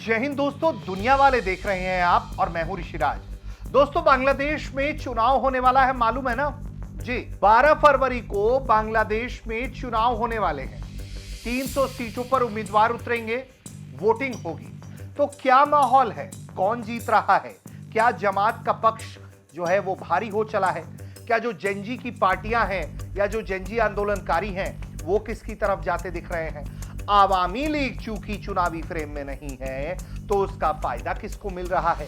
जय हिंद दोस्तों, दुनिया वाले देख रहे हैं आप और मैं हूं ऋषिराज। दोस्तों, बांग्लादेश में चुनाव होने वाला है, मालूम है ना जी। 12 फरवरी को बांग्लादेश में चुनाव होने वाले हैं। 300 सीटों पर उम्मीदवार उतरेंगे, वोटिंग होगी। तो क्या माहौल है, कौन जीत रहा है? क्या जमात का पक्ष जो है वो भारी हो चला है? क्या जो जेनजी की पार्टियां हैं या जो जेनजी आंदोलनकारी हैं वो किसकी तरफ जाते दिख रहे हैं? आवामी लीग चूंकि चुनावी फ्रेम में नहीं है तो उसका फायदा किसको मिल रहा है?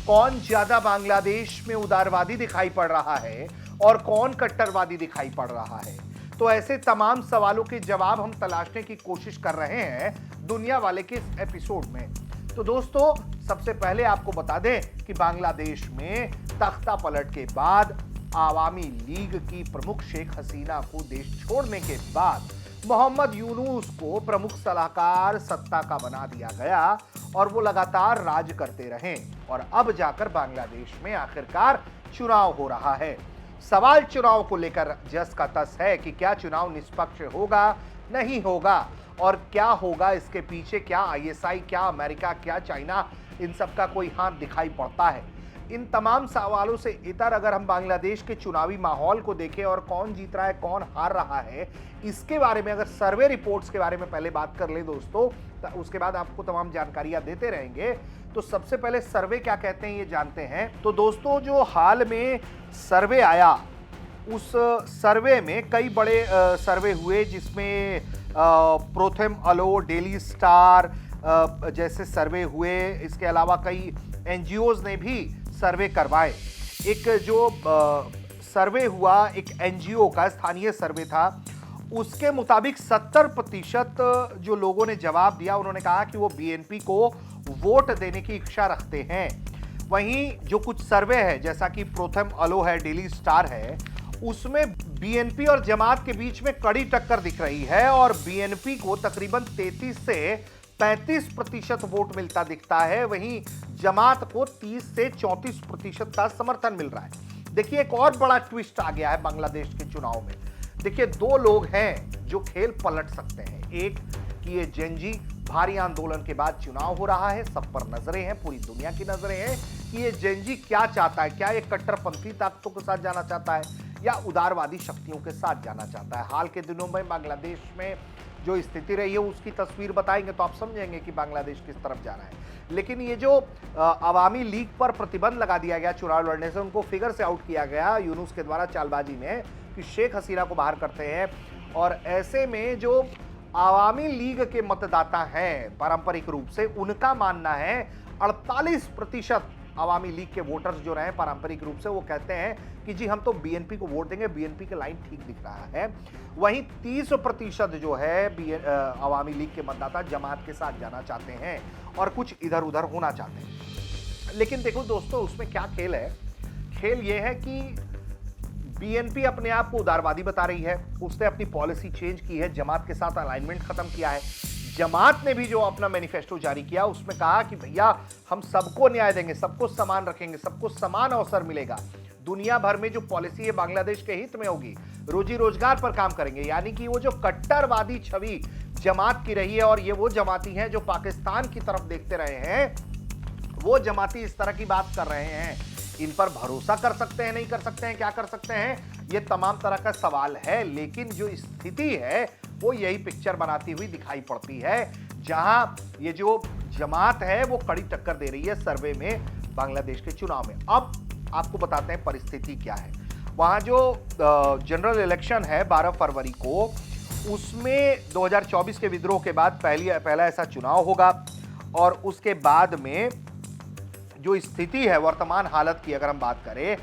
कौन ज्यादा बांग्लादेश में उदारवादी दिखाई पड़ रहा है और कौन कट्टरवादी दिखाई पड़ रहा है? तो ऐसे तमाम सवालों के जवाब हम तलाशने की कोशिश कर रहे हैं दुनिया वाले के इस एपिसोड में। तो दोस्तों, सबसे पहले आपको बता दें कि बांग्लादेश में तख्ता पलट के बाद आवामी लीग की प्रमुख शेख हसीना को देश छोड़ने के बाद मोहम्मद यूनुस को प्रमुख सलाहकार सत्ता का बना दिया गया और वो लगातार राज करते रहे और अब जाकर बांग्लादेश में आखिरकार चुनाव हो रहा है। सवाल चुनाव को लेकर जस का तस है कि क्या चुनाव निष्पक्ष होगा, नहीं होगा, और क्या होगा इसके पीछे? क्या आईएसआई, क्या अमेरिका, क्या चाइना, इन सब का कोई हाथ दिखाई पड़ता है? इन तमाम सवालों से इतर अगर हम बांग्लादेश के चुनावी माहौल को देखें और कौन जीत रहा है, कौन हार रहा है, इसके बारे में अगर सर्वे रिपोर्ट्स के बारे में पहले बात कर ले दोस्तों, तो उसके बाद आपको तमाम जानकारियां देते रहेंगे। तो सबसे पहले सर्वे क्या कहते हैं ये जानते हैं। तो दोस्तों, जो हाल में सर्वे आया उस सर्वे में कई बड़े सर्वे हुए जिसमें प्रोथम अलो, डेली स्टार जैसे सर्वे हुए। इसके अलावा कई एनजीओज ने भी सर्वे करवाए। एक जो सर्वे हुआ एक एनजीओ का, स्थानीय सर्वे था, उसके मुताबिक 70% जो लोगों ने जवाब दिया उन्होंने कहा कि वो बीएनपी को वोट देने की इच्छा रखते हैं। वहीं जो कुछ सर्वे है जैसा कि प्रोथम अलो है, डेली स्टार है, उसमें बीएनपी और जमात के बीच में कड़ी टक्कर दिख रही है और बीएनपी को तकरीबन 33 से 35% वोट मिलता दिखता है। वहीं जमात को 30 से 34% का समर्थन मिल रहा है। देखिए, एक और बड़ा ट्विस्ट आ गया है बांग्लादेश के चुनाव में। देखिए, दो लोग हैं जो खेल पलट सकते हैं। एक कि ये जेनजी, भारी आंदोलन के बाद चुनाव हो रहा है, सब पर नजरें हैं, पूरी दुनिया की नजरें हैं कि ये जेनजी क्या चाहता है। क्या ये कट्टरपंथी ताकतों के साथ जाना चाहता है या उदारवादी शक्तियों के साथ जाना चाहता है? हाल के दिनों में बांग्लादेश में जो स्थिति रही है उसकी तस्वीर बताएंगे तो आप समझेंगे कि बांग्लादेश किस तरफ जा रहा है। लेकिन ये जो अवामी लीग पर प्रतिबंध लगा दिया गया चुनाव लड़ने से, उनको फिगर से आउट किया गया यूनुस के द्वारा चालबाजी में कि शेख हसीना को बाहर करते हैं। और ऐसे में जो अवामी लीग के मतदाता हैं पारंपरिक रूप से, उनका मानना है 48% अवामी लीग के वोटर्स जो रहे पारंपरिक रूप से, वो कहते हैं कि जी हम तो बीएनपी को वोट देंगे, बीएनपी का लाइन ठीक दिख रहा है। वहीं 30% जो है अवामी लीग के मतदाता जमात के साथ जाना चाहते हैं और कुछ इधर उधर होना चाहते हैं। लेकिन देखो दोस्तों, उसमें क्या खेल है? खेल यह है कि बीएनपी अपने आप को उदारवादी बता रही है, उसने अपनी पॉलिसी चेंज की है, जमात के साथ अलाइनमेंट खत्म किया है। जमात ने भी जो अपना मैनिफेस्टो जारी किया उसमें कहा कि भैया हम सबको न्याय देंगे, सबको समान रखेंगे, सबको समान अवसर मिलेगा, दुनिया भर में जो पॉलिसी है बांग्लादेश के हित में होगी, रोजी रोजगार पर काम करेंगे। यानी कि वो जो कट्टरवादी छवि जमात की रही है, और ये वो जमाती हैं जो पाकिस्तान की तरफ देखते रहे हैं, वो जमाती इस तरह की बात कर रहे हैं। इन पर भरोसा कर सकते हैं, नहीं कर सकते हैं, क्या कर सकते हैं, ये तमाम तरह का सवाल है। लेकिन जो स्थिति है वो यही पिक्चर बनाती हुई दिखाई पड़ती है, जहां ये जो जमात है वो कड़ी टक्कर दे रही है सर्वे में बांग्लादेश के चुनाव में। अब आपको बताते हैं परिस्थिति क्या है। वहां जो जनरल इलेक्शन है 12 फरवरी को, उसमें 2024 के विद्रोह के बाद पहला ऐसा चुनाव होगा। और उसके बाद में जो स्थिति है वर्तमान हालत की अगर हम बात करें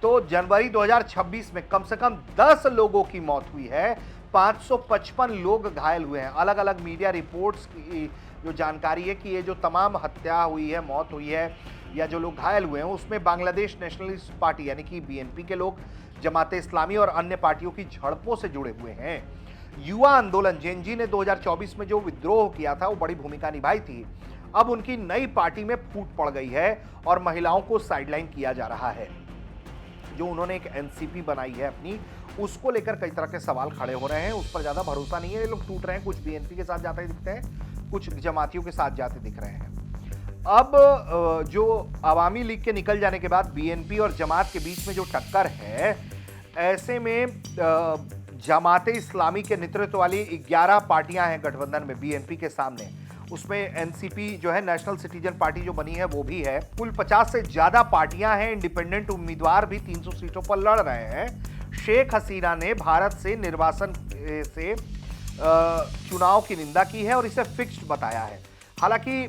तो जनवरी 2026 में कम से कम 10 लोगों की मौत हुई है, 555 लोग घायल हुए हैं। अलग अलग मीडिया रिपोर्ट्स की जो जानकारी है कि ये जो तमाम हत्या हुई है, मौत हुई है या जो लोग घायल हुए हैं, उसमें बांग्लादेश नेशनलिस्ट पार्टी यानी कि बीएनपी के लोग, जमाते इस्लामी और अन्य पार्टियों की झड़पों से जुड़े हुए हैं। युवा आंदोलन जेनजी ने 2024 में जो विद्रोह किया था वो बड़ी भूमिका निभाई थी। अब उनकी नई पार्टी में फूट पड़ गई है और महिलाओं को साइडलाइन किया जा रहा है। जो उन्होंने एक एनसीपी बनाई है अपनी, उसको लेकर कई तरह के सवाल खड़े हो रहे हैं। उस पर ज्यादा भरोसा नहीं है, ये लोग टूट रहे हैं। कुछ बीएनपी के साथ जाते दिखते हैं, कुछ जमातियों के साथ जाते दिख रहे हैं। अब जो अवामी लीग के निकल जाने के बाद बीएनपी और जमात के बीच में जो टक्कर है, ऐसे में जमाते इस्लामी के नेतृत्व वाली 11 पार्टियां हैं गठबंधन में बीएनपी के सामने। उसमें एनसीपी जो है, नेशनल सिटीजन पार्टी जो बनी है, वो भी है। कुल 50 से ज्यादा पार्टियां हैं। इंडिपेंडेंट उम्मीदवार भी 300 सीटों पर लड़ रहे हैं। शेख हसीना ने भारत से निर्वासन से चुनाव की निंदा की है और इसे फिक्स्ड बताया है। हालांकि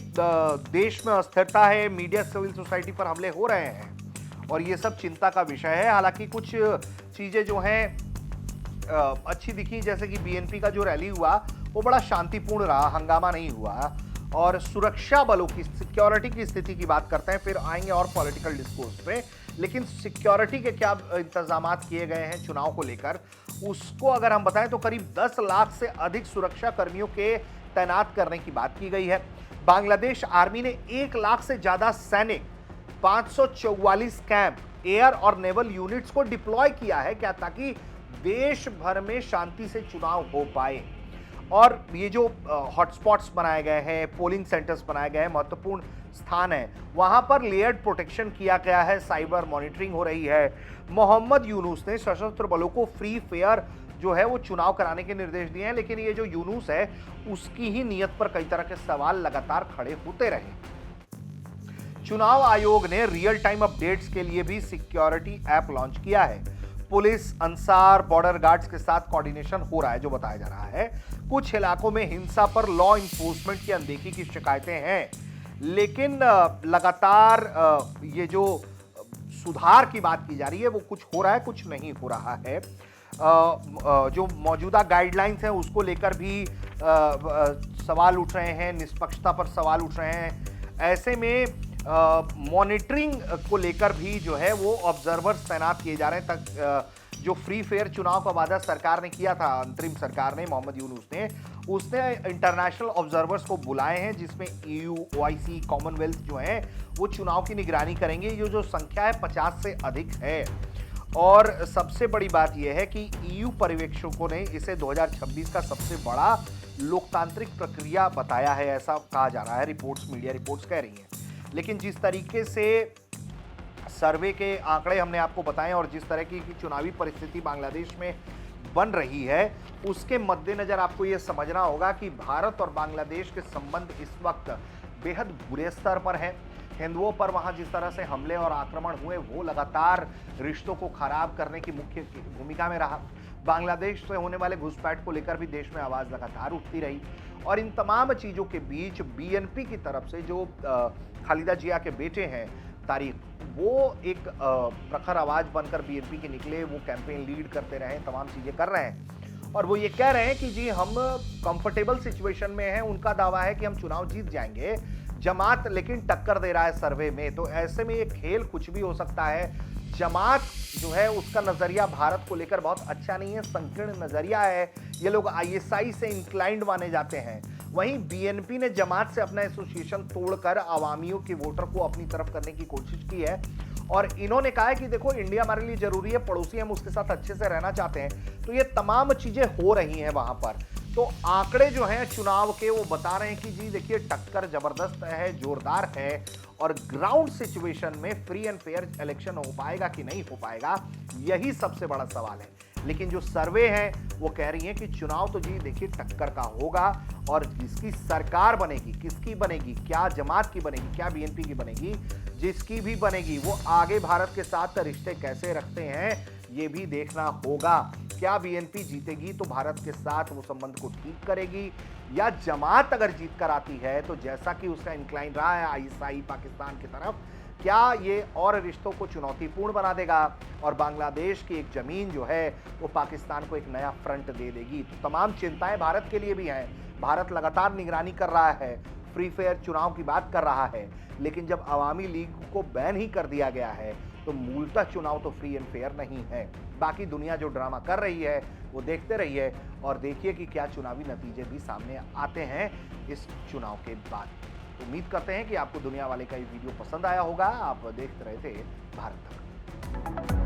देश में अस्थिरता है, मीडिया, सिविल सोसाइटी पर हमले हो रहे हैं और ये सब चिंता का विषय है। हालांकि कुछ चीजें जो हैं अच्छी दिखी, जैसे कि बीएनपी का जो रैली हुआ वो बड़ा शांतिपूर्ण रहा, हंगामा नहीं हुआ। और सुरक्षा बलों की, सिक्योरिटी की स्थिति की बात करते हैं, फिर आएंगे और पॉलिटिकल डिस्कोर्स पे। लेकिन सिक्योरिटी के क्या इंतजाम किए गए हैं चुनाव को लेकर, उसको अगर हम बताएं तो करीब 10 लाख से अधिक सुरक्षा कर्मियों के तैनात करने की बात की गई है। बांग्लादेश आर्मी ने 1 लाख से ज्यादा सैनिक, 544 कैंप, एयर और नेवल यूनिट्स को डिप्लॉय किया है, क्या ताकि देश भर में शांति से चुनाव हो पाए। और ये जो हॉटस्पॉट्स बनाए गए हैं, पोलिंग सेंटर्स बनाए गए हैं, महत्वपूर्ण स्थान है, वहां पर लेयर्ड प्रोटेक्शन किया गया है, साइबर मॉनिटरिंग हो रही है। मोहम्मद यूनुस ने सशस्त्र बलों को फ्री फेयर जो है वो चुनाव कराने के निर्देश दिए हैं, लेकिन ये जो यूनुस है उसकी ही नीयत पर कई तरह के सवाल लगातार खड़े होते रहे। चुनाव आयोग ने रियल टाइम अपडेट्स के लिए भी सिक्योरिटी ऐप लॉन्च किया है। पुलिस, अंसार, बॉर्डर गार्ड्स के साथ कोऑर्डिनेशन हो रहा है, जो बताया जा रहा है। कुछ इलाकों में हिंसा पर लॉ इन्फोर्समेंट की अनदेखी की शिकायतें हैं, लेकिन लगातार ये जो सुधार की बात की जा रही है वो कुछ हो रहा है, कुछ नहीं हो रहा है। जो मौजूदा गाइडलाइंस हैं उसको लेकर भी सवाल उठ रहे हैं, निष्पक्षता पर सवाल उठ रहे हैं। ऐसे में मॉनिटरिंग को लेकर भी जो है वो ऑब्जर्वर्स तैनात किए जा रहे हैं, तक जो फ्री फेयर चुनाव का वादा सरकार ने किया था, अंतरिम सरकार ने, मोहम्मद यूनुस ने, उसने इंटरनेशनल ऑब्जर्वर्स को बुलाए हैं, जिसमें EU, OIC, कॉमनवेल्थ जो है वो चुनाव की निगरानी करेंगे। ये जो संख्या है 50 से अधिक है। और सबसे बड़ी बात यह है कि EU पर्यवेक्षकों ने इसे 2026 का सबसे बड़ा लोकतांत्रिक प्रक्रिया बताया है, ऐसा कहा जा रहा है। रिपोर्ट्स, मीडिया रिपोर्ट्स कह रही हैं। लेकिन जिस तरीके से सर्वे के आंकड़े हमने आपको बताए और जिस तरह की चुनावी परिस्थिति बांग्लादेश में बन रही है, उसके मद्देनजर आपको यह समझना होगा कि भारत और बांग्लादेश के संबंध इस वक्त बेहद बुरे स्तर पर हैं। हिंदुओं पर वहां जिस तरह से हमले और आक्रमण हुए वो लगातार रिश्तों को खराब करने की मुख्य भूमिका में रहा। बांग्लादेश से होने वाले घुसपैठ को लेकर भी देश में आवाज लगातार उठती रही। और इन तमाम चीजों के बीच बीएनपी की तरफ से जो खालिदा जिया के बेटे हैं तारिक, वो एक प्रखर आवाज बनकर बीएनपी के निकले, वो कैंपेन लीड करते रहे, तमाम चीजें कर रहे हैं और वो ये कह रहे हैं कि जी हम कंफर्टेबल सिचुएशन में हैं। उनका दावा है कि हम चुनाव जीत जाएंगे। जमात लेकिन टक्कर दे रहा है सर्वे में, तो ऐसे में ये खेल कुछ भी हो सकता है। जमात जो है उसका नजरिया भारत को लेकर बहुत अच्छा नहीं है, संकीर्ण नजरिया है। ये लोग ISI से इंक्लाइंड माने जाते हैं। वहीं बीएनपी ने जमात से अपना एसोसिएशन तोड़कर अवामियों के वोटर को अपनी तरफ करने की कोशिश की है और इन्होंने कहा है कि देखो इंडिया हमारे लिए जरूरी है, पड़ोसी हम उसके साथ अच्छे से रहना चाहते हैं। तो ये तमाम चीजें हो रही हैं वहां पर। तो आंकड़े जो हैं चुनाव के वो बता रहे हैं कि जी देखिए टक्कर जबरदस्त है, जोरदार है और ग्राउंड सिचुएशन में फ्री एंड फेयर इलेक्शन हो पाएगा कि नहीं हो पाएगा, यही सबसे बड़ा सवाल है। लेकिन जो सर्वे हैं वो कह रही हैं कि चुनाव तो जी देखिए टक्कर का होगा और जिसकी सरकार बनेगी, किसकी बनेगी, क्या जमात की बनेगी, क्या बीएनपी की बनेगी, जिसकी भी बनेगी वो आगे भारत के साथ रिश्ते कैसे रखते हैं ये भी देखना होगा। क्या बीएनपी जीतेगी तो भारत के साथ वो संबंध को ठीक करेगी, या जमात अगर जीत कर आती है तो जैसा कि उसका इंक्लाइन रहा है ISI पाकिस्तान की तरफ, क्या ये और रिश्तों को चुनौतीपूर्ण बना देगा और बांग्लादेश की एक जमीन जो है वो पाकिस्तान को एक नया फ्रंट दे देगी। तो तमाम चिंताएं भारत के लिए भी हैं। भारत लगातार निगरानी कर रहा है, फ्री फेयर चुनाव की बात कर रहा है, लेकिन जब अवामी लीग को बैन ही कर दिया गया है तो मूलतः चुनाव तो फ्री एंड फेयर नहीं है। बाकी दुनिया जो ड्रामा कर रही है वो देखते रहिए और देखिए कि क्या चुनावी नतीजे भी सामने आते हैं इस चुनाव के बाद। उम्मीद करते हैं कि आपको दुनिया वाले का ये वीडियो पसंद आया होगा। आप देखते रहे थे भारत तक।